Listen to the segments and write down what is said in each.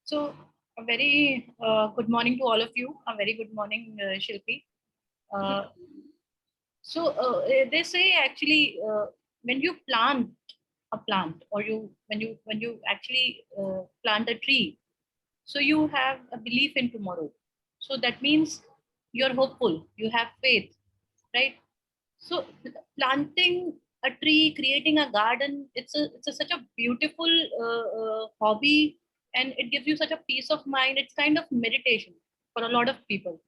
So, a very good morning to all of you. A very good morning, Shilpi. Uh, they say actually when you plant a plant, or when you actually plant a tree, so you have a belief in tomorrow. So that means you're hopeful, you have faith, right? So planting a tree, creating a garden, such a beautiful hobby, and it gives you such a peace of mind. It's kind of meditation for a lot of people.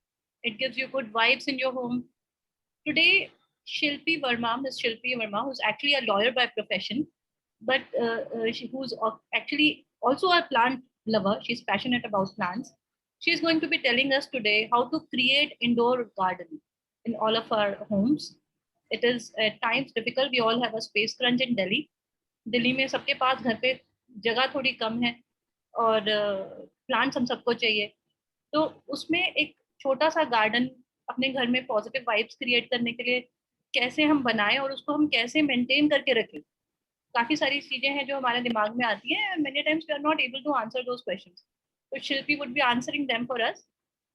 It gives you good vibes in your home. Today, Shilpi Verma, Ms Shilpi Verma, who's actually a lawyer by profession, but who's actually also a plant lover. She's passionate about plants. She's going to be telling us today how to create indoor garden in all of our homes. It is at times difficult. We all have a space crunch in Delhi. Delhi में सबके पास घर पे जगह थोड़ी कम है, और plants हम सबको चाहिए. तो उसमें एक छोटा सा गार्डन अपने घर में पॉजिटिव वाइब्स क्रिएट करने के लिए कैसे हम बनाएं, और उसको हम कैसे मेंटेन करके रखें. काफी सारी चीजें हैं जो हमारे दिमाग में आती हैं, and many times we are not able to answer those questions. So Shilpi would be answering them for us.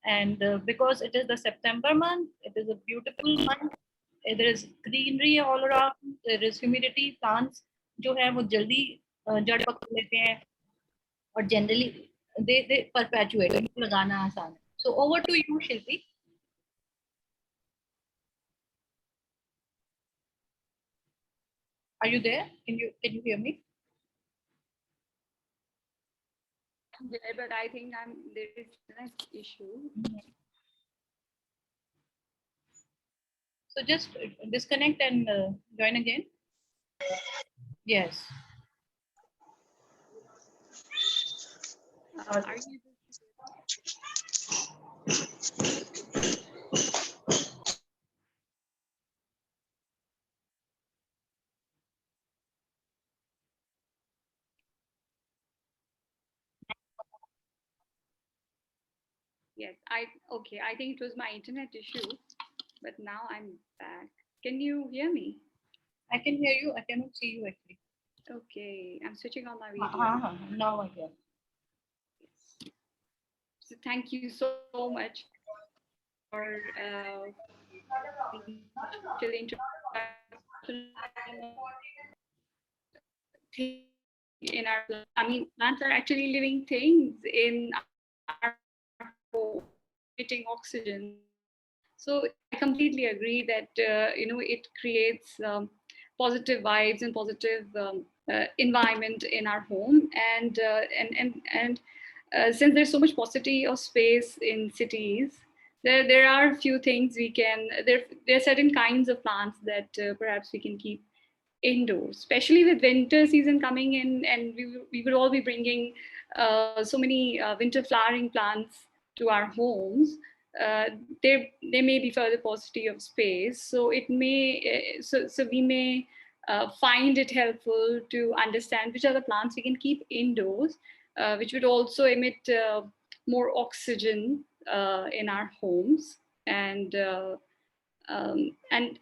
And because it is the September month, it is a beautiful month. There is greenery all around. There is humidity. Plants जो है वो जल्दी जड़ पकड़ लेते हैं, और generally they perpetuate. उनको लगाना आसान है. So over to you, Shilpi. Are you there? Can you hear me? Yeah, but I think there is an issue. So just disconnect and join again. Yes. Are you Yes, okay. I think it was my internet issue, but now I'm back. Can you hear me? I can hear you. I cannot see you actually. Okay, I'm switching on my video. Now I hear. Yes. So thank you so much for till in our I mean, plants are actually living things in our home, emitting oxygen. So I completely agree that it creates positive vibes and positive environment in our home, and since there's so much paucity of space in cities, there are a few things we can there are certain kinds of plants that perhaps we can keep indoors, especially with winter season coming in, and we will all be bringing so many winter flowering plants to our homes. There may be further paucity of space, so it may so we may find it helpful to understand which are the plants we can keep indoors, which would also emit more oxygen in our homes, and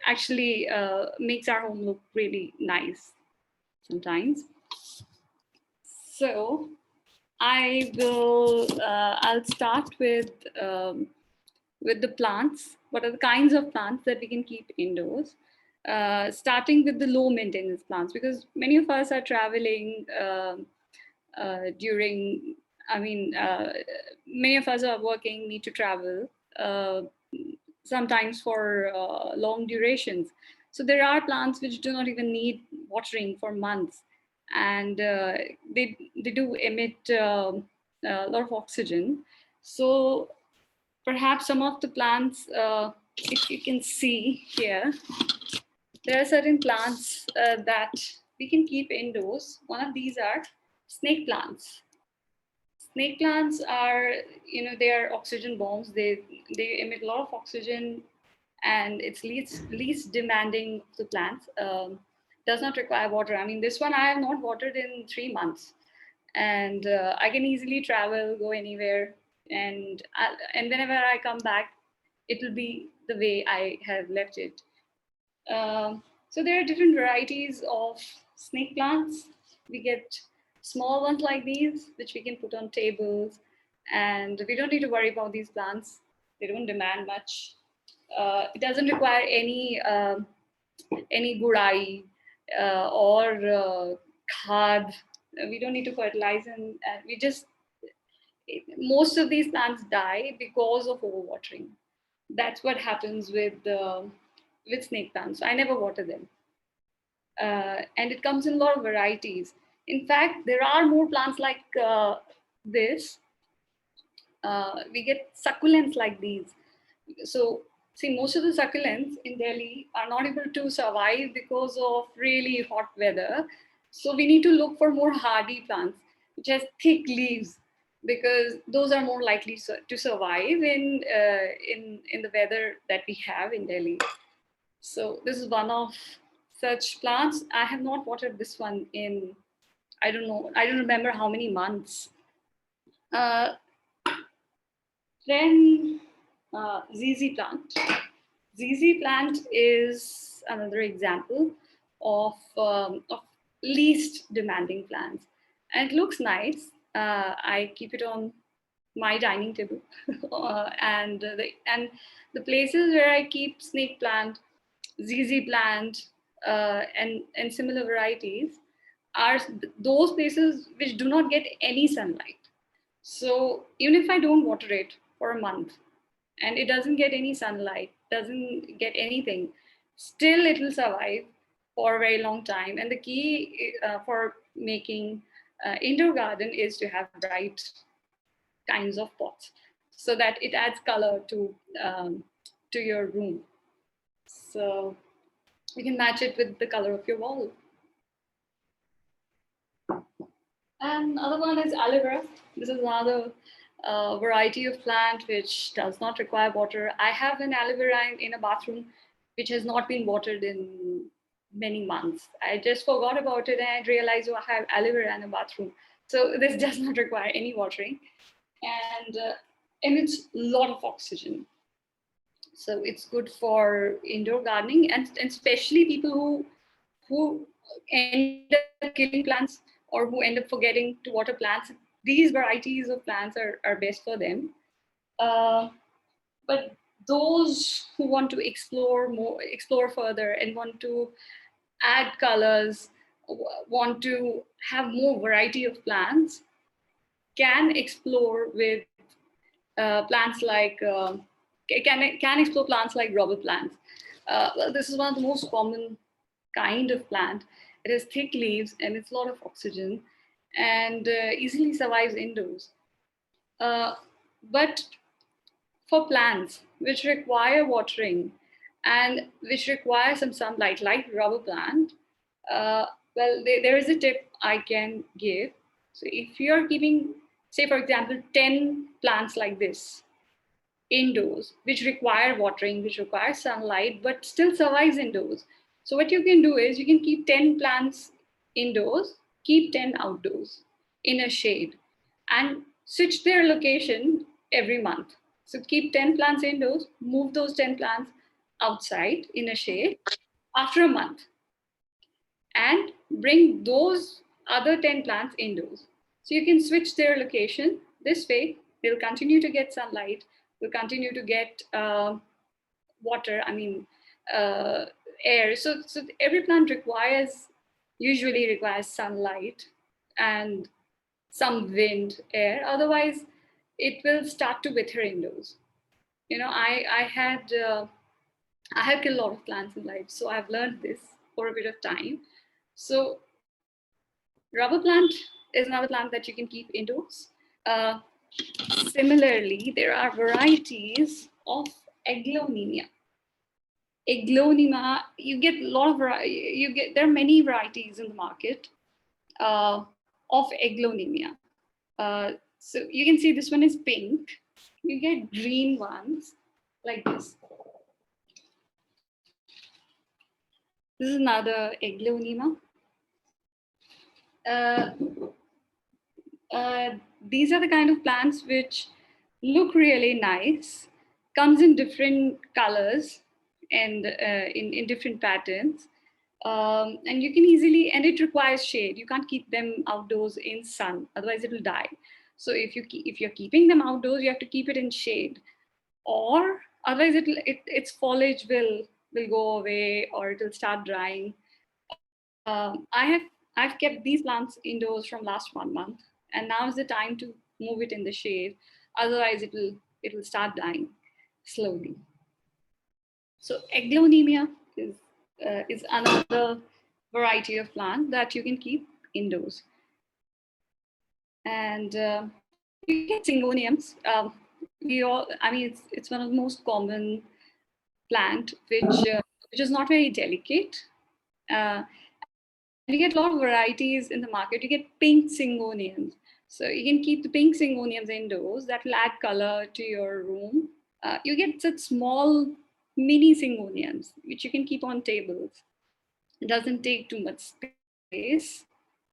actually makes our home look really nice sometimes. So I'll start with the plants. What are the kinds of plants that we can keep indoors? Starting with the low maintenance plants, because many of us are traveling during, many of us are working, need to travel, sometimes for long durations. So there are plants which do not even need watering for months, and they do emit a lot of oxygen. So perhaps some of the plants, if you can see here, there are certain plants that we can keep indoors. One of these are snake plants. Snake plants are, they are oxygen bombs. They emit a lot of oxygen, and it's least demanding of the plants. Does not require water. I mean, this one I have not watered in 3 months, and I can easily travel, go anywhere, and whenever I come back, it will be the way I have left it. So there are different varieties of snake plants. We get small ones like these, which we can put on tables, and we don't need to worry about these plants. They don't demand much. It doesn't require any gurai or khad. We don't need to fertilize, and we just, most of these plants die because of overwatering. That's what happens with snake plants. I never water them, and it comes in a lot of varieties. In fact, there are more plants like this. We get succulents like these. So, see, most of the succulents in Delhi are not able to survive because of really hot weather. So, we need to look for more hardy plants which has thick leaves, because those are more likely to survive in the weather that we have in Delhi. So, this is one of such plants. I have not watered this one in, I don't know, I don't remember how many months. Uh, then ZZ plant. ZZ plant is another example of least demanding plants. And it looks nice. I keep it on my dining table. And the places where I keep snake plant, ZZ plant, and similar varieties are those places which do not get any sunlight. So even if I don't water it for a month and it doesn't get any sunlight, doesn't get anything, still it will survive for a very long time. And the key for making indoor garden is to have bright kinds of pots so that it adds color to your room. So you can match it with the color of your wall. And other one is aloe vera. This is another variety of plant which does not require water. I have an aloe vera in a bathroom which has not been watered in many months. I just forgot about it and I realized, oh, I have aloe vera in a bathroom. So this does not require any watering, and emits a lot of oxygen. So it's good for indoor gardening, and especially people who end up killing plants or who end up forgetting to water plants. These varieties of plants are best for them. Uh, but those who want to explore further, and want to add colors, want to have more variety of plants, can explore with plants like can explore plants like rubber plants. Well, this is one of the most common kind of plant. It has thick leaves, and it's a lot of oxygen, and easily survives indoors. Uh, but for plants which require watering and which require some sunlight, like rubber plant, uh, well, there is a tip I can give. So if you're keeping, say, for example, 10 plants like this indoors, which require watering, which require sunlight, but still survives indoors. So what you can do is you can keep 10 plants indoors, keep 10 outdoors in a shade, and switch their location every month. So keep 10 plants indoors, move those 10 plants outside in a shade after a month, and bring those other 10 plants indoors. So you can switch their location. This way, they'll continue to get sunlight, will continue to get water, uh, air. So every plant usually requires sunlight and some wind, air. Otherwise, it will start to wither indoors. You know, I have killed a lot of plants in life, so I've learned this for a bit of time. So rubber plant is another plant that you can keep indoors. Uh, Similarly, there are varieties of aglaonemia. Aglaonema, you get a lot of there are many varieties in the market of aglaonemia. So you can see this one is pink. You get green ones like this. This is another aglaonema. Uh, these are the kind of plants which look really nice, comes in different colors and in different patterns. And you can easily, and it requires shade. You can't keep them outdoors in sun, otherwise it will die. So if you're keeping them outdoors, you have to keep it in shade, or otherwise its foliage will go away, or it will start drying. I've kept these plants indoors from last 1 month, and now is the time to move it in the shade. Otherwise, it will start dying slowly. So aglaonemia is another variety of plant that you can keep indoors. And you can keep syngoniums. It's one of the most common plant which is not very delicate. And you get a lot of varieties in the market. You get pink syngoniums. So you can keep the pink syngoniums indoors. That will add color to your room. You get such small mini syngoniums, which you can keep on tables. It doesn't take too much space.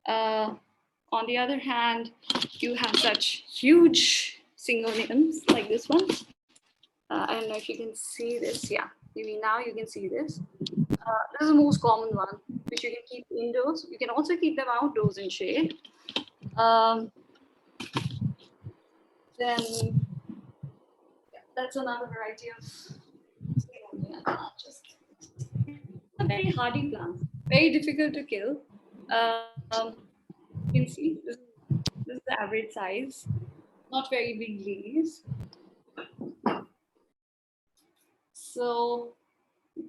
Uh, on the other hand, you have such huge syngoniums like this one. I don't know if you can see this. Yeah, maybe now you can see this. This is the most common one, which you can keep indoors. You can also keep them outdoors in shade. Um, then that's another variety of just these are very hardy plants, very difficult to kill. You can see this is the average size, not very big leaves. So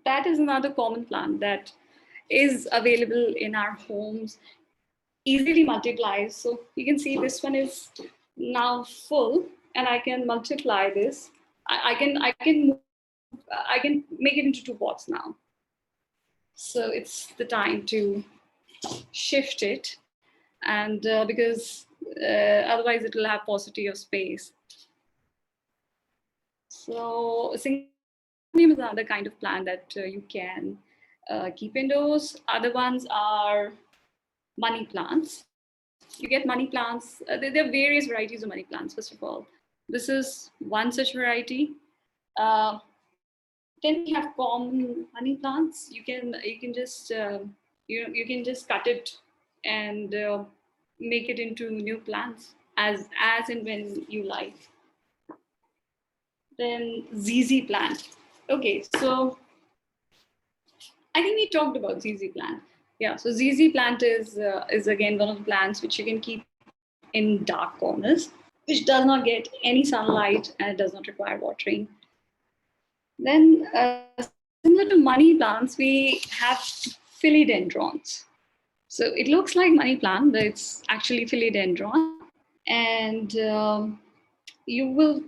that is another common plant that is available in our homes, easily multiplies. So you can see this one is now full, and I can multiply this. I can make it into 2 pots now. So it's the time to shift it, and because otherwise it will have paucity of space. So syngonium is another kind of plant that you can keep indoors. Other ones are money plants. You get money plants. There are various varieties of money plants. First of all, this is one such variety. Uh, then we have common money plants. You can just cut it and make it into new plants as and when you like. Then ZZ plant. Okay, so I think we talked about ZZ plant. Yeah, so ZZ plant is again one of the plants which you can keep in dark corners, which does not get any sunlight and it does not require watering. Then, similar to money plants, we have philodendrons. So it looks like money plant, but it's actually philodendron, and you will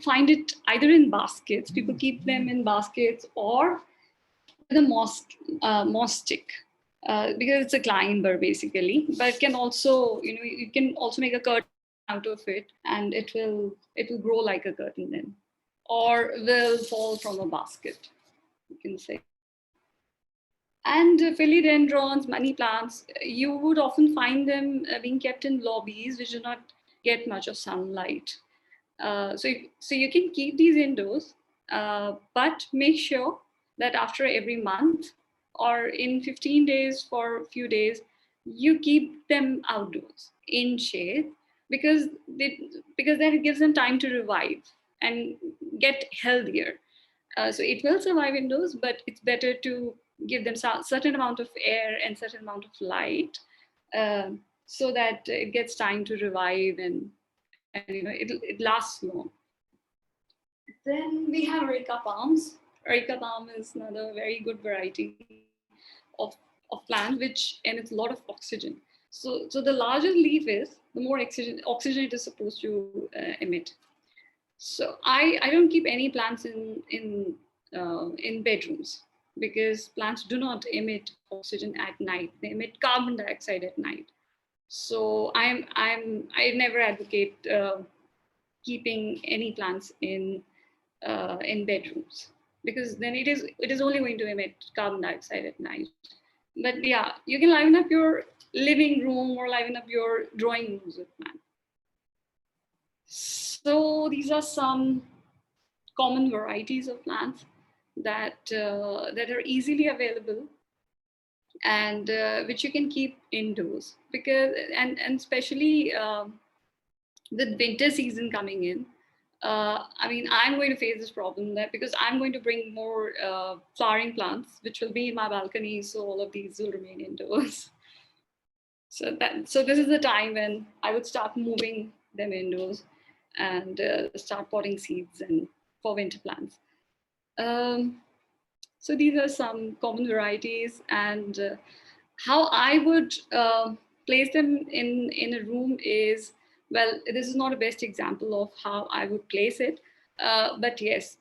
find it either in baskets. People keep them in baskets or with a moss stick. Because it's a climber basically, but it can also, you can also make a curtain out of it, and it will grow like a curtain then, or will fall from a basket, you can say. And philodendrons, money plants, you would often find them being kept in lobbies which do not get much of sunlight. So you can keep these indoors, but make sure that after every month or in 15 days for a few days, you keep them outdoors in shade, because because then it gives them time to revive and get healthier. So it will survive indoors, but it's better to give them certain amount of air and certain amount of light, so that it gets time to revive, and it lasts long. Then we have Areca palms. Areca palm is another very good variety of plants which emits a lot of oxygen. So the larger the leaf is, the more oxygen it is supposed to emit. So I don't keep any plants in bedrooms, because plants do not emit oxygen at night. They emit carbon dioxide at night. So I never advocate keeping any plants in bedrooms, because then it is only going to emit carbon dioxide at night. But yeah, you can liven up your living room or liven up your drawing rooms with plants. So these are some common varieties of plants that are easily available and which you can keep indoors, because and especially with winter season coming in, I mean, I'm going to face this problem that because I'm going to bring more flowering plants, which will be in my balcony, so all of these will remain indoors. So this is the time when I would start moving them indoors and start potting seeds and for winter plants. Um, so these are some common varieties, and how I would place them in a room is, well, this is not a best example of how I would place it, but yes,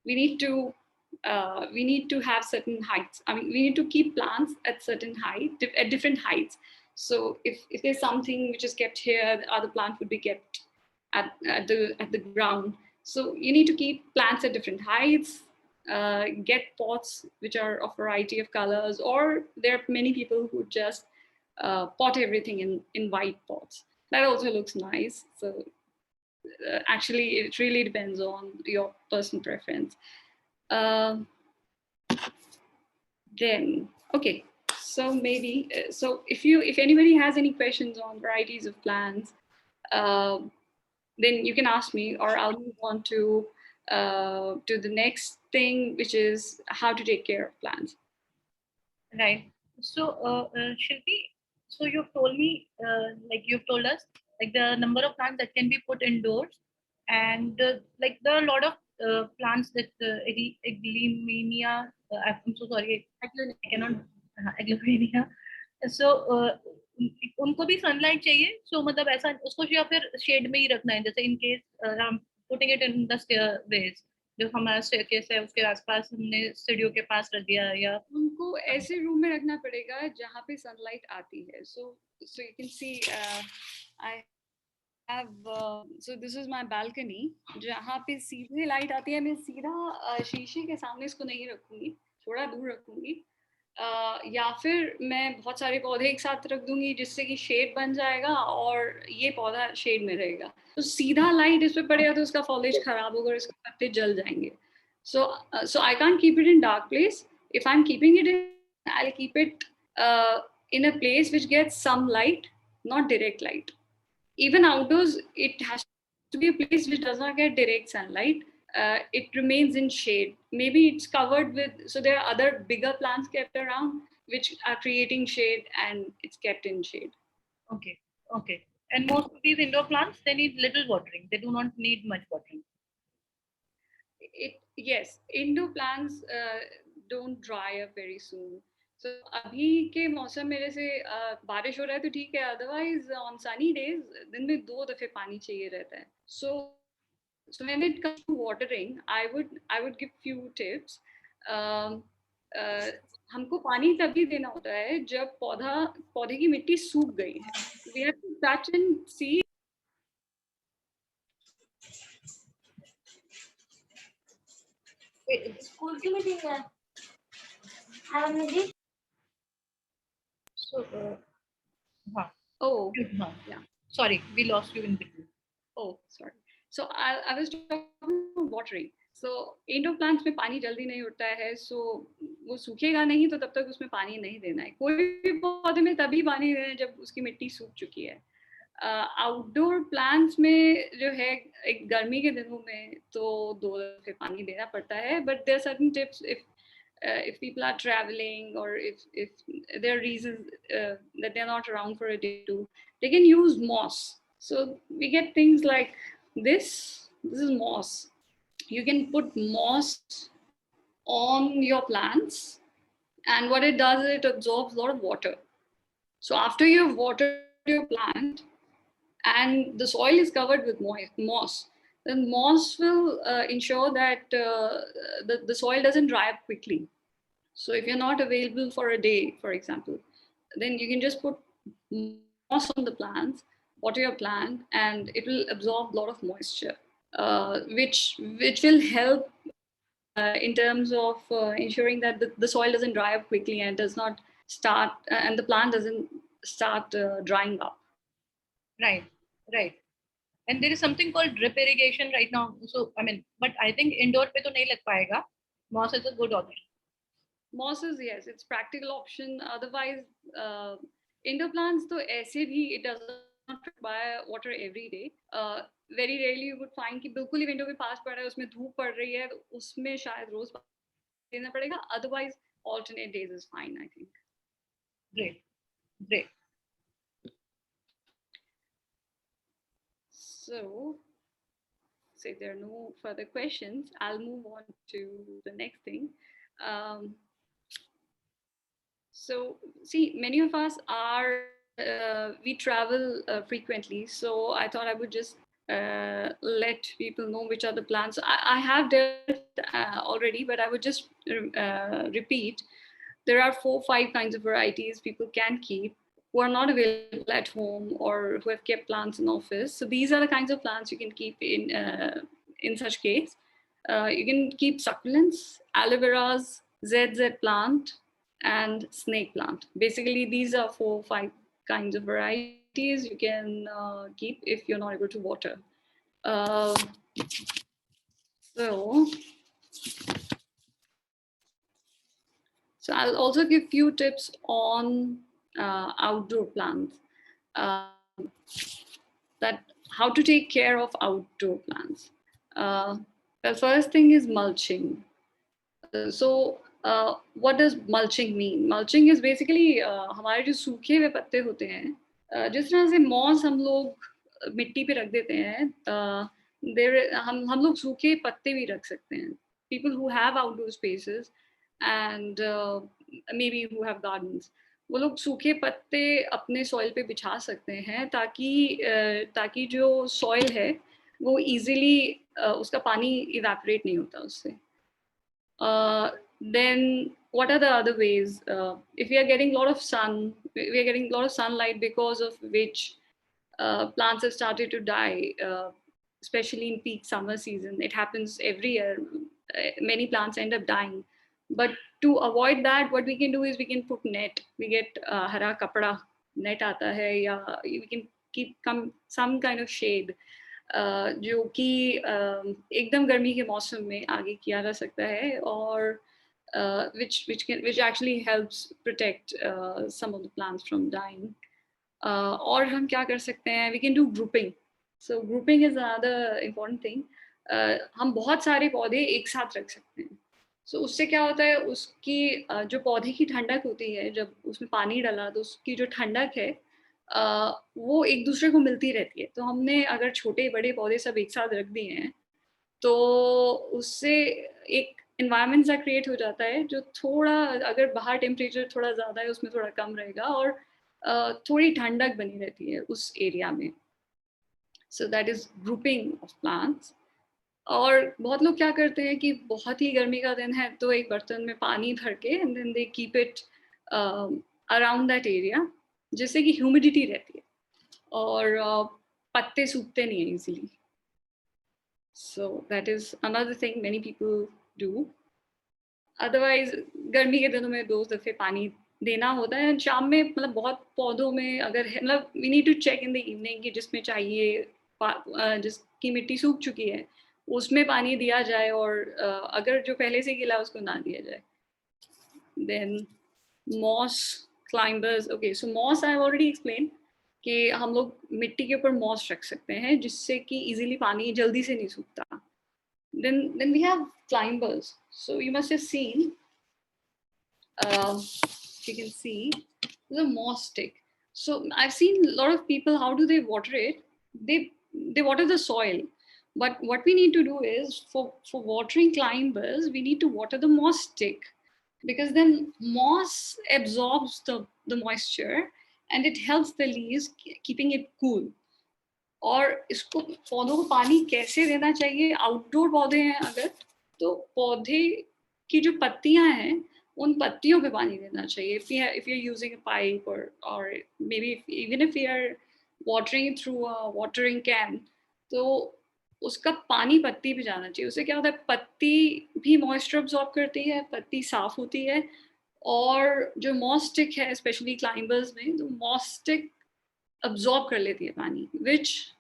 we need to have certain heights. I mean, we need to keep plants at certain height, at different heights. So if there's something which is kept here, the other plant would be kept at the ground. So you need to keep plants at different heights. Get pots which are of variety of colors, or there are many people who just pot everything in white pots. That also looks nice. So actually, it really depends on your personal preference. Um, then okay, so maybe so if anybody has any questions on varieties of plants, uh, then you can ask me, or I'll move on to the next thing, which is how to take care of plants. Right. So, Shilpi, so you've told me, like you've told us, like the number of plants that can be put indoors, and like there are a lot of plants that Aglaemania. I'm so sorry, I cannot Aglaemania. So, उनको भी sunlight चाहिए. So मतलब ऐसा उसको या फिर shade में ही रखना है, जैसे इन केस हम putting it in the stairways, जो हमारा स्टेयरकेस है उसके आसपास हमने सीढ़ियों के पास रख दिया, या उनको ऐसे रूम में रखना पड़ेगा जहाँ पे सनलाइट आती है. So you can see I have so this is my balcony, जहाँ पे सीधे लाइट आती है. मैं सीधा शीशे के सामने इसको नहीं रखूंगी, थोड़ा दूर रखूंगी. या फिर मैं बहुत सारे पौधे एक साथ रख दूंगी जिससे कि शेड बन जाएगा और ये पौधा शेड में रहेगा. तो सीधा लाइट इस पे पड़ेगा तो उसका फॉलेज खराब होगा और इसके पत्ते जल जाएंगे. So I can't keep it in dark place. If I'm keeping it in, I'll keep it in a place which gets some light, not direct light. Even outdoors, it has to be a place which does not get direct sunlight. It remains in shade. Maybe it's covered with, so there are other bigger plants kept around which are creating shade, and it's kept in shade. okay, okay. And most of these indoor plants, they need little watering. They do not need much watering. Yes, indoor plants don't dry up very soon. So अभी के मौसम में जैसे बारिश हो रहा है तो ठीक है, otherwise on sunny days दिन में 2 दफे पानी चाहिए रहता है. So when it comes to watering, I would give few tips. Um, हमको पानी तभी देना होता है जब पौधे की मिट्टी सूख गई है. We have to touch and see. School की मीटिंग है. So, हाँ. Oh, हाँ. yeah. Sorry, we lost you in between. Oh, sorry. So I was talking about watering. So indoor plants में पानी जल्दी नहीं उठता है, so वो सूखेगा नहीं तो तब तक उसमें पानी नहीं देना है. कोई भी पौधे में तभी पानी देना है जब उसकी मिट्टी सूख चुकी है. आउटडोर प्लांट्स में जो है एक गर्मी के दिनों में तो 2 दफे पानी देना पड़ता है. But there are certain tips if people are traveling, or if there are reasons that they're not around for a day or two, they can use moss. So we get things like this. This is moss. You can put moss on your plants, and what it does is it absorbs a lot of water. So after you've watered your plant and the soil is covered with moss, then moss will ensure that the soil doesn't dry up quickly. So if you're not available for a day, for example, then you can just put moss on the plants, water your plant, and it will absorb a lot of moisture, which will help in terms of ensuring that the soil doesn't dry up quickly and does not start and the plant doesn't start drying up. Right, right. And there is something called drip irrigation right now. So I mean, but I think indoor पे तो नहीं लग पाएगा. Moss is a good option. Mosses, yes, it's practical option. Otherwise, indoor plants, though, ऐसे भी it does not require water every day. Very rarely you would find कि बिल्कुल ही window के पास पड़ा है, उसमें धूप पड़ रही है, तो उसमें शायद रोज देना पड़ेगा. Otherwise, alternate days is fine, I think. Great, great. So, if there are no further questions, I'll move on to the next thing. Um, So, see, many of us are, we travel frequently. So, I thought I would just let people know which are the plans. I have dealt with it already, but I would just repeat. There are 4, 5 kinds of varieties people can keep who are not available at home or who have kept plants in office. So, these are the kinds of plants you can keep in such case. You can keep succulents, aloe veras, ZZ plant, and snake plant. Basically, these are 4, 5 kinds of varieties you can keep if you're not able to water. Uh, so, so I'll also give few tips on outdoor plants. That how to take care of outdoor plants. The first thing is mulching. What does mulching mean? Mulching is basically हमारे जो सूखे हुए पत्ते होते हैं, जिस तरह से मॉस हम लोग मिट्टी पे रख देते हैं, हम लोग सूखे पत्ते भी रख सकते हैं. People who have outdoor spaces and maybe who have gardens, वो लोग सूखे पत्ते अपने सॉइल पे बिछा सकते हैं ताकि जो सॉइल है वो इजीली उसका पानी इवेपोरेट नहीं होता उससे. Then what are the other ways? If we are getting a lot of sun, we are getting a lot of sunlight because of which plants have started to die, especially in peak summer season. It happens every year. Many plants end up dying. But to avoid that, what we can do is we can put net. We get hara kapda net aata hai, ya we can keep some kind of shade. जो कि एकदम गर्मी के मौसम में आगे किया जा सकता है और which actually helps protect some of the plants from dying. और हम क्या कर सकते हैं? We can do grouping. So grouping is another important thing. हम बहुत सारे पौधे एक साथ रख सकते हैं. So उससे क्या होता है? उसकी जो पौधे की ठंडक होती है, जब उसमें पानी डाला तो उसकी जो ठंडक है वो एक दूसरे को मिलती रहती है. तो हमने अगर छोटे बड़े पौधे सब एक साथ रख दिए हैं तो उससे एक एनवायरनमेंट सा क्रिएट हो जाता है जो थोड़ा, अगर बाहर टेम्परेचर थोड़ा ज़्यादा है उसमें थोड़ा कम रहेगा और थोड़ी ठंडक बनी रहती है उस एरिया में. So that is grouping of plants. और बहुत लोग क्या करते हैं कि बहुत ही गर्मी का दिन है तो एक बर्तन में पानी भर के and then they keep it around that area, जिससे कि ह्यूमिडिटी रहती है और पत्ते सूखते नहीं है easily. So that is another thing many people do. Otherwise, गर्मी के दिनों में 2 दफे पानी देना होता है. शाम में मतलब बहुत पौधों में अगर है, मतलब we need to check in the evening कि जिसमें चाहिए जिसकी मिट्टी सूख चुकी है उसमें पानी दिया जाए और अगर जो पहले से गिला उसको ना दिया जाए. Then moss climbers. Okay, so moss I have already explained कि हम लोग मिट्टी के ऊपर मॉस रख सकते हैं जिससे कि इजीली पानी जल्दी से नहीं सूखता. Then we have climbers. So you must have seen, you can see the moss stick. So I've seen a lot of people, how do they water it? They water the soil. But what we need to do is for watering climbers, we need to water the moss stick, because then moss absorbs the moisture and it helps the leaves keeping it cool. और इसको पौधों को पानी कैसे देना चाहिए? Outdoor पौधे हैं अगर, तो पौधे की जो पत्तियां हैं उन पत्तियों पे पानी देना चाहिए. if you're using a pipe or maybe even if you are watering through a watering can, तो उसका पानी पत्ती पे जाना चाहिए. उससे क्या होता है? पत्ती भी मॉइस्चर अब्सॉर्ब करती है, पत्ती साफ होती है और जो मॉस स्टिक है स्पेशली क्लाइंबर्स में, तो मॉस स्टिक absorb कर लेती है पानी, which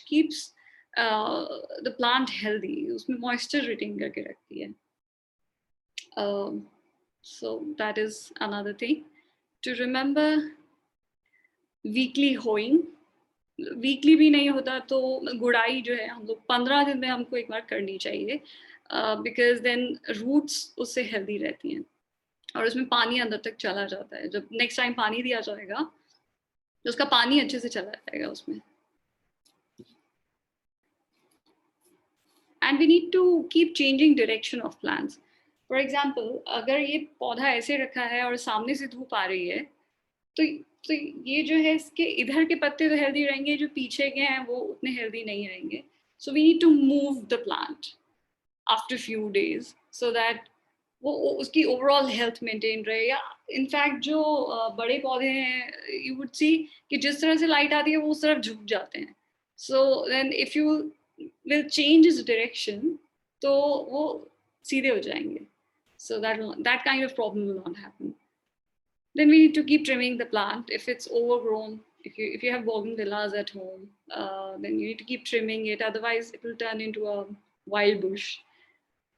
keeps the plant healthy. उसमें moisture retain करके रखती है. So that is another thing. To remember weekly hoeing. Weekly भी नहीं होता तो गुड़ाई जो है हम लोग 15 दिन में हमको एक बार करनी चाहिए, बिकॉज देन रूट्स उससे हेल्दी रहती हैं और उसमें पानी अंदर तक चला जाता है. जब नेक्स्ट टाइम पानी दिया जाएगा तो उसका पानी अच्छे से चला जाएगा उसमें. And we need to keep changing direction of plants. For example, अगर ये पौधा ऐसे रखा है और सामने से धूप आ रही है तो तो ये जो है इसके इधर के पत्ते तो हेल्दी रहेंगे, जो पीछे के हैं वो उतने हेल्दी नहीं रहेंगे. So we need to move the plant after few days so that वो उसकी ओवरऑल हेल्थ मेंटेन रहे. या इनफैक्ट जो बड़े पौधे हैं यू वुड सी कि जिस तरह से लाइट आती है वो उस तरफ झुक जाते हैं. So then if you will change is direction तो वो सीधे हो जाएंगे. So that kind of problem will not happen. Then we need to keep trimming the plant if it's overgrown. If you have bougainvilleas at home, then you need to keep trimming it. Otherwise, it will turn into a wild bush.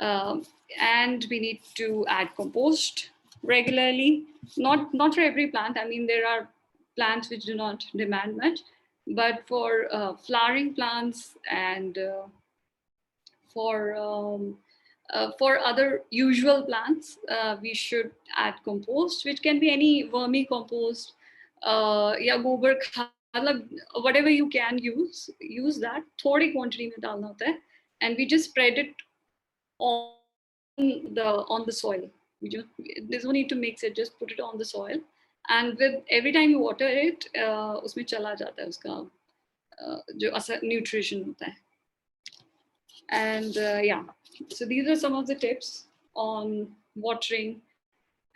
And we need to add compost regularly. Not for every plant. I mean, there are plants which do not demand much, but for flowering plants and for other usual plants, we should add compost, which can be any vermicompost, या गोबर खाद, मतलब whatever you can use that. थोड़ी quantity में डालना होता है, and we just spread it on the soil. There's no need to mix it, just put it on the soil, and with every time you water it, उसमें चला जाता है उसका जो असर nutrition होता है. And yeah, so these are some of the tips on watering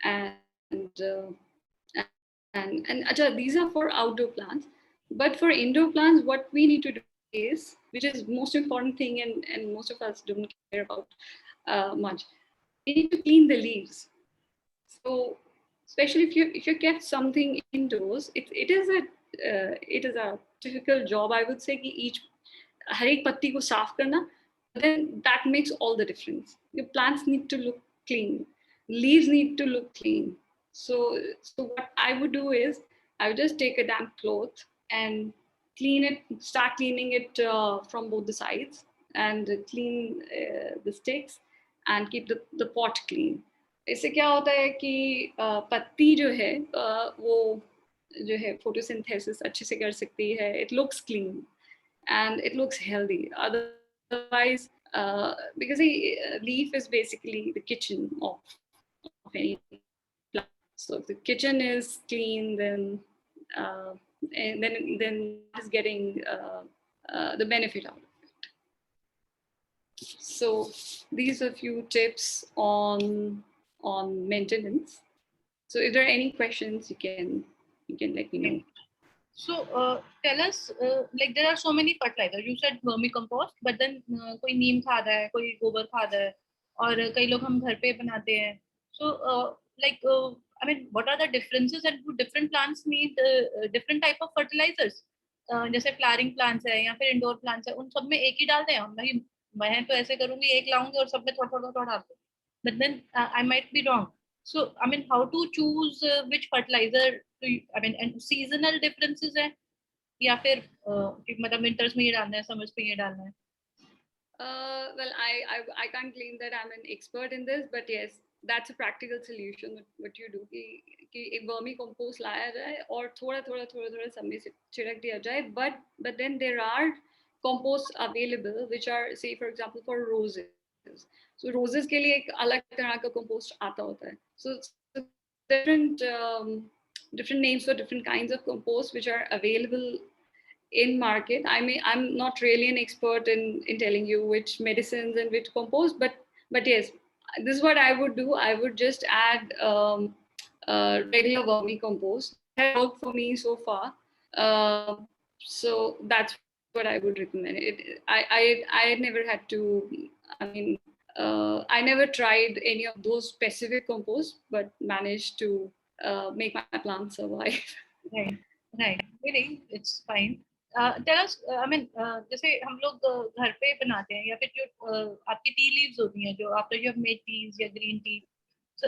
and Acha, these are for outdoor plants. But for indoor plants, what we need to do is, which is most important thing, and most of us don't care about much, we need to clean the leaves. So especially if you kept something indoors, it is a difficult job, I would say, कि each हर एक पत्ती को साफ करना. Then that makes all the difference. Your plants need to look clean, leaves need to look clean. So what I would do is I would just take a damp cloth and clean it, start cleaning it from both the sides, and clean the sticks and keep the pot clean. इससे क्या होता है कि पत्ती जो है वो जो है photosynthesis अच्छे से कर सकती है. It looks clean and it looks healthy. Otherwise, because a leaf is basically the kitchen of any plant. So if the kitchen is clean, then and then is getting the benefit out of it. So these are a few tips on maintenance. So if there are any questions, you can let me know. So tell us, like there are so many fertilizers. You said vermicompost, but then कोई नीम खाद है, कोई गोबर खाद है, और कई लोग हम घर पे बनाते हैं. So I mean, what are the differences, and do different plants need different type of fertilizers? जैसे flowering plants है या फिर indoor plants है, उन सब में एक ही डालते हैं. मैं तो ऐसे करूंगी, एक लाऊंगी और सब में थोड़ा थोड़ा थोड़ा डाल दूँ. But then I might be wrong. So I mean, how to choose which fertilizer I mean, and seasonal differences है या फिर मतलब winters में ये डालना है, summers में ये डालना है? Well, I can't claim that I'm an expert in this, but yes, that's a practical solution. What you do कि एक वर्मी कंपोस्ट लाया जाए और थोड़ा सब में से छिड़क दिया जाए. But then there are composts available which are, say for example, for roses. So roses के लिए एक अलग तरह का compost आता होता है. So different names for different kinds of compost which are available in market. I'm not really an expert in telling you which medicines and which compost, but yes, this is what I would do. I would just add regular vermicompost. It has worked for me so far. So that's what I would recommend. I never had to. I mean, I never tried any of those specific composts, but managed to make my plants survive. Right. Really, it's fine. Tell us, I mean, जैसे हम लोग घर पे बनाते हैं या फिर जो आपकी टी लीव्स होती हैं जो after you have made teas या green tea, So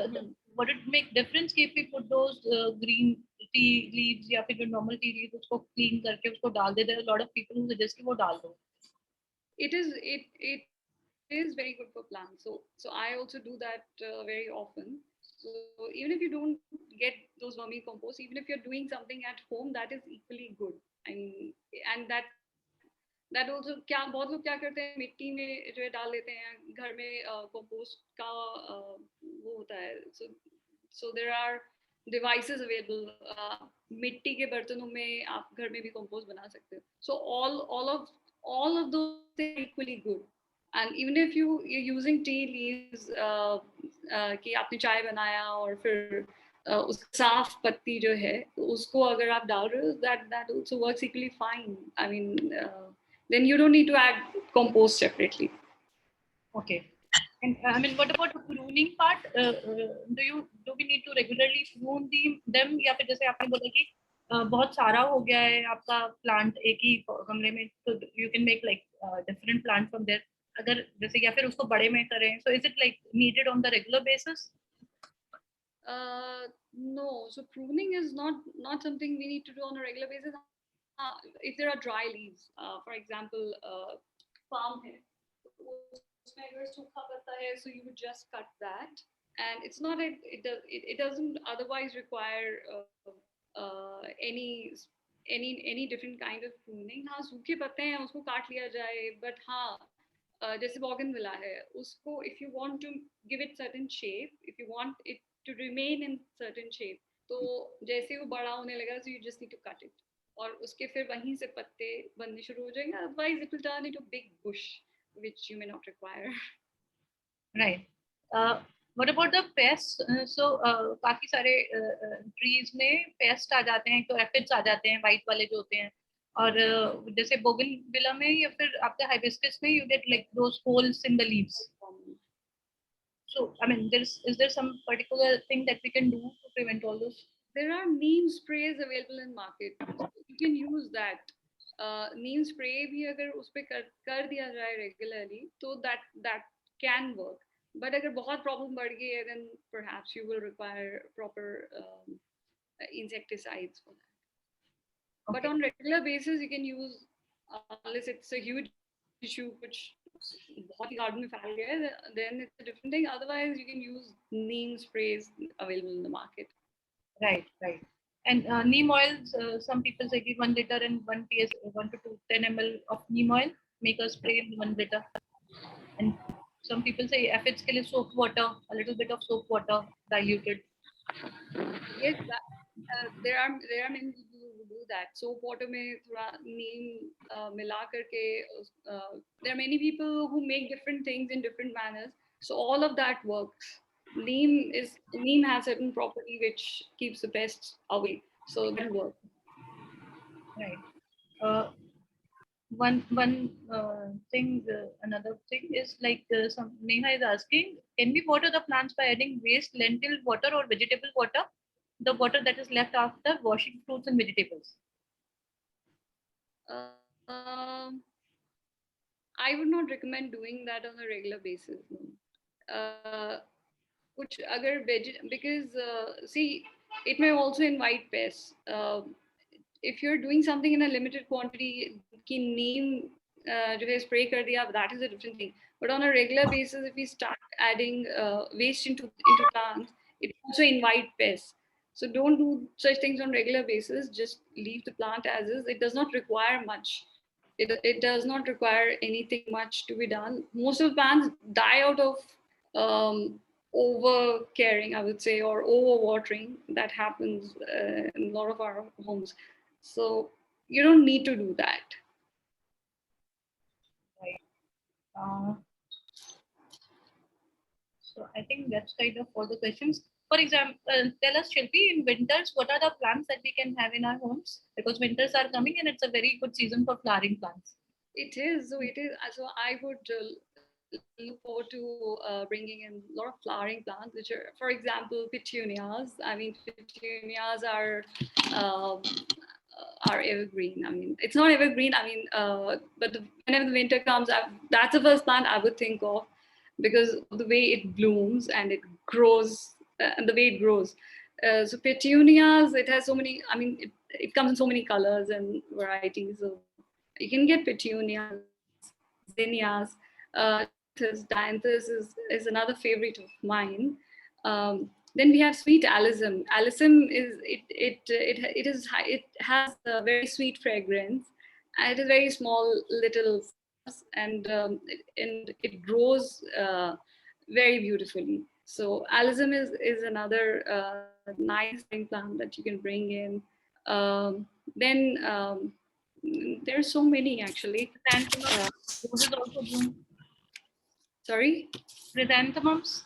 would it make difference if we put those green tea leaves या फिर जो normal tea leaves उसको clean करके उसको डाल दे? There are a lot of people who suggest कि वो डाल दो. It is very good for plants. So I also do that very often. So even if you don't get those vermicompost, even if you're doing something at home, that is equally good. I mean, and that also क्या बहुत लोग क्या करते हैं मिट्टी में जो है डाल देते हैं घर में कंपोस्ट का वो होता है so there are devices available मिट्टी के बर्तनों में आप घर में भी कंपोस्ट बना सकते हो so all of those things are equally good and even if you're using tea leaves कि आपने चाय बनाया और फिर उसका साफ पत्ती जो है उसको अगर आप डाल रहे हो that also works equally fine I mean then you don't need to add compost separately. Okay. And I mean, what about the pruning part? Do we need to regularly prune them? या फिर जैसे आपने बोला कि बहुत सारा हो गया है आपका प्लांट एक ही गमले में तो you can make like different plant from there. अगर जैसे या फिर उसको बड़े में करें, so is it like needed on the regular basis? No, so pruning is not something we need to do on a regular basis. If there are dry leaves, for example, palm hai, उसमें अगर सूखा पत्ता है, so you would just cut that, and it's not it doesn't otherwise require any different kind of pruning. हाँ सूखे पत्ते हैं उसको काट लिया जाए, but हाँ जैसे bougainvillea है उसको if you want to give it certain shape, if you want it to remain in certain shape, तो जैसे वो बड़ा होने लगा so you just need to cut it और उसके फिर वहीं से पत्ते बनने शुरू हो जाएंगे otherwise it will turn into a big bush which you may not require. Right. What about the pests? So काफी सारे trees में pests आ जाते हैं तो aphids आ जाते हैं white वाले जो होते हैं और जैसे bougainvillea में या फिर आपके hibiscus में you get like those holes in the leaves. So I mean is there some particular thing that we can do to prevent all those? There are neem sprays available in market. So you can use that. Neem spray भी अगर उस पे कर दिया जाए regularly तो that can work. But अगर बहुत problem बढ़ गई है then perhaps you will require proper insecticides for that. Okay. But on regular basis you can use unless it's a huge issue which बहुत ही garden में फैल गया है then it's a different thing. Otherwise you can use neem sprays available in the market. Right. And neem oils, some people say give 1 liter and 1 to 10 ml of neem oil, make a spray in 1 liter. And some people say aphids ke liye soap water, a little bit of soap water diluted. Yes, there are many people who do that. Soap water में थोड़ा neem मिला करके there are many people who make different things in different manners. So all of that works. Neem has certain property which keeps the pests away. So that works. Right. One thing, another thing is like some Neha is asking, can we water the plants by adding waste lentil water or vegetable water? The water that is left after washing fruits and vegetables. I would not recommend doing that on a regular basis. Which because see, it may also invite pests. If you're doing something in a limited quantity, ki neem जो है spray कर दिया, that is a different thing. But on a regular basis, if we start adding waste into plants, it also invite pests. So don't do such things on regular basis. Just leave the plant as is. It does not require much. It does not require anything much to be done. Most of the plants die out of over caring, I would say, or over watering. That happens in a lot of our homes. So you don't need to do that. Right. So I think that's kind of all the questions. For example, tell us, Shilpi, in winters, what are the plants that we can have in our homes? Because winters are coming and it's a very good season for flowering plants. It is. So I would look forward to bringing in a lot of flowering plants, which are, for example, petunias. I mean, petunias are evergreen. I mean, it's not evergreen. I mean, but whenever the winter comes, that's the first plant I would think of because of the way it blooms and it grows and the way it grows. So petunias, it has so many. I mean, it comes in so many colors and varieties. So you can get petunias, zinnias, dianthus is another favorite of mine. Then we have sweet alyssum. Alyssum is it has a very sweet fragrance, and it is very small little flowers, and it grows very beautifully. So alyssum is another nice plant that you can bring in. Then there's so many actually. Chrysanthemums, roses also bloom. Sorry. Chrysanthemums.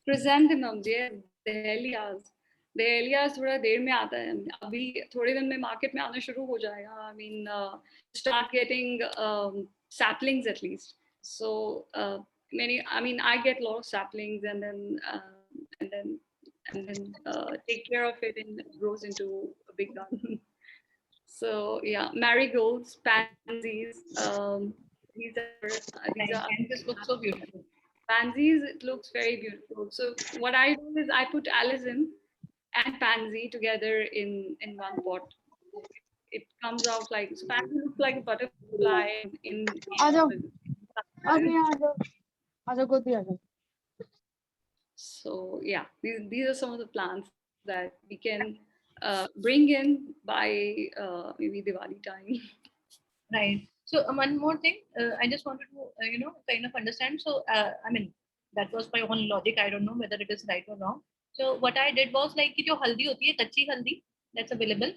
Chrysanthemums, yes, dahlias. Dahlias थोड़ा देर में आता है. अभी थोड़े दिन में market में आना शुरू हो जाएगा. I mean, start getting saplings at least. So I get a lot of saplings and then take care of it and it grows into a big garden. So yeah, marigolds, pansies. These are This looks so beautiful. pansies. It looks very beautiful. So what I do is I put alyssum and pansy together in one pot. It comes out like, so pansy looks like a butterfly in आ जाओ अब the, यहाँ आ जाओ गोदी आ जाओ. so yeah, these are some of the plants that we can bring in by maybe Diwali time. Right. So one more thing, I just wanted to, kind of understand. So, I mean, that was my own logic. I don't know whether it is right or wrong. So what I did was like कि जो हल्दी होती है कच्ची हल्दी that's available.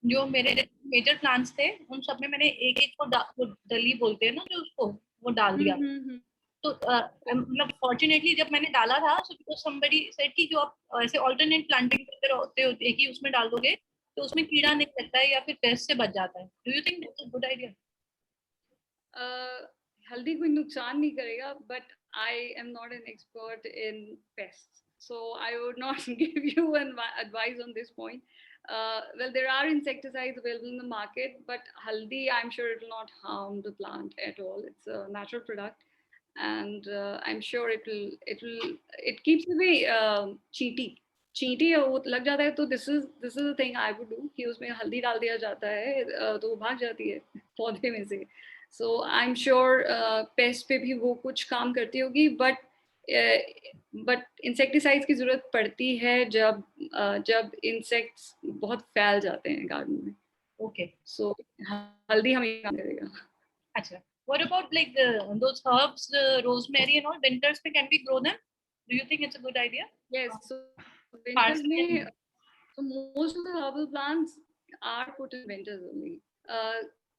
जो मेरे major plants थे उन सब में मैंने एक एक वो डली बोलते हैं ना जो उसको वो डाल दिया. तो मतलब फॉर्चुनेटली जब मैंने डाला था so because somebody said कि जो आप ऐसे alternate planting करते होते हो एक ही उसमें डाल दोगे तो उसमें कीड़ा नहीं लगता है या फिर पेस्ट से बच जाता है. Do you think that's a good idea? हल्दी कोई नुकसान नहीं करेगा, but I am not an expert in pests, so I would not give you an advice on this point. Well, there are insecticides available in the market, but haldi, I'm sure it will not harm the plant at all. It's a natural product, and I'm sure it keeps away चींटी. चींटी वो लग जाता है तो this is the thing I would do कि उसमें हल्दी डाल दिया जाता है तो वो भाग जाती है पौधे में से. So I'm sure पेस्ट पे भी वो कुछ काम करती होगी, but insecticides की जरूरत पड़ती है जब insects बहुत फैल जाते हैं गार्डन में. Okay. So हल्दी हमें काम करेगा. अच्छा. What about like those herbs, rosemary and all? Winters में can we grow them? Do you think it's a good idea? Yes. So winters Parsley में, so most of the herbal plants are put in winters only.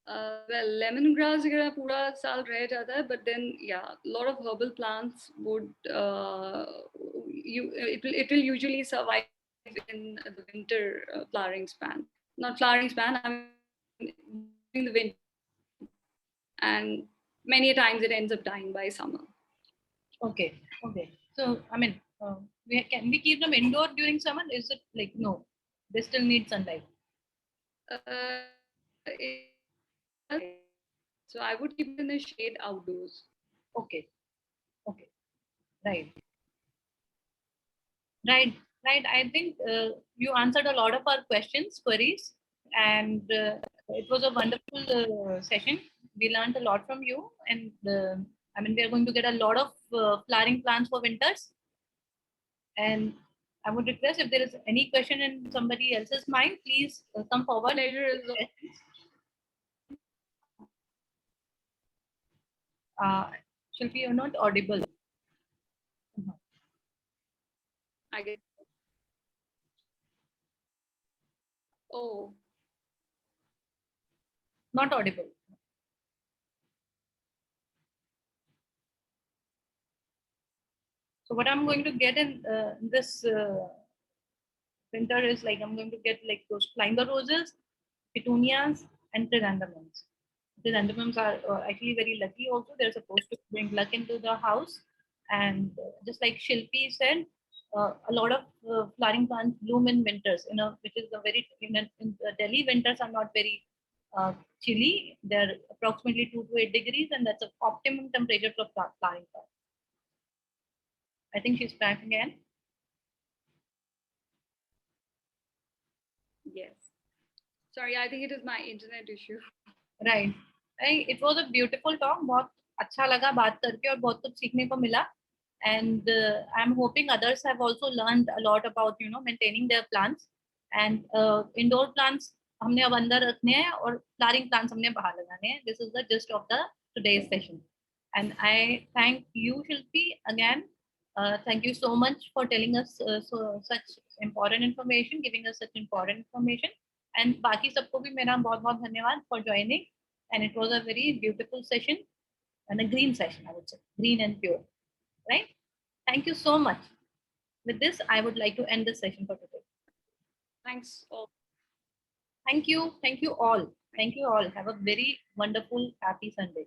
Well, lemongrass वगैरह पूरा साल रह जाता है, but then yeah, a lot of herbal plants would it will usually survive in the winter flowering span. Not flowering span, I mean during the winter, and many a times it ends up dying by summer. Okay. Okay. So I mean, can we keep them indoor during summer? Is it like no? They still need sunlight. So I would keep it in the shade outdoors. Okay. Okay. Right. Right. Right. I think you answered a lot of our questions, queries, and it was a wonderful session. We learned a lot from you, and I mean, we are going to get a lot of flowering plants for winters. And I would request if there is any question in somebody else's mind, please come forward. Pleasure is Shilpi, you're not audible. I guess. Oh. Not audible. So what I'm going to get in this winter is like I'm going to get like those climber roses, petunias, and chrysanthemums. Chrysanthemums are actually very lucky. Also, they're supposed to bring luck into the house. And just like Shilpi said, a lot of flowering plants bloom in winters. Which is a very in Delhi winters are not very chilly. They're approximately 2 to 8 degrees, and that's an optimum temperature for flowering plants. I think she's back again. Sorry, I think it is my internet issue. Right. It was a beautiful talk. बहुत अच्छा लगा बात करके और बहुत कुछ सीखने को मिला. And I'm hoping others have also learned a lot about maintaining their plants. And indoor plants हमने अब अंदर रखने हैं और flowering plants हमने बाहर लगाने हैं. This is the gist of the today's session. And I thank you, Shilpi, again. Thank you so much for telling us such important information, giving us such important information. And बाकी सबको भी मेरा बहुत बहुत धन्यवाद for joining. And it was a very beautiful session and a green session, I would say, green and pure. Right? Thank you so much. With this, I would like to end the session for today. Thanks all. Thank you. Thank you all. Thank you all. Have a very wonderful, happy Sunday.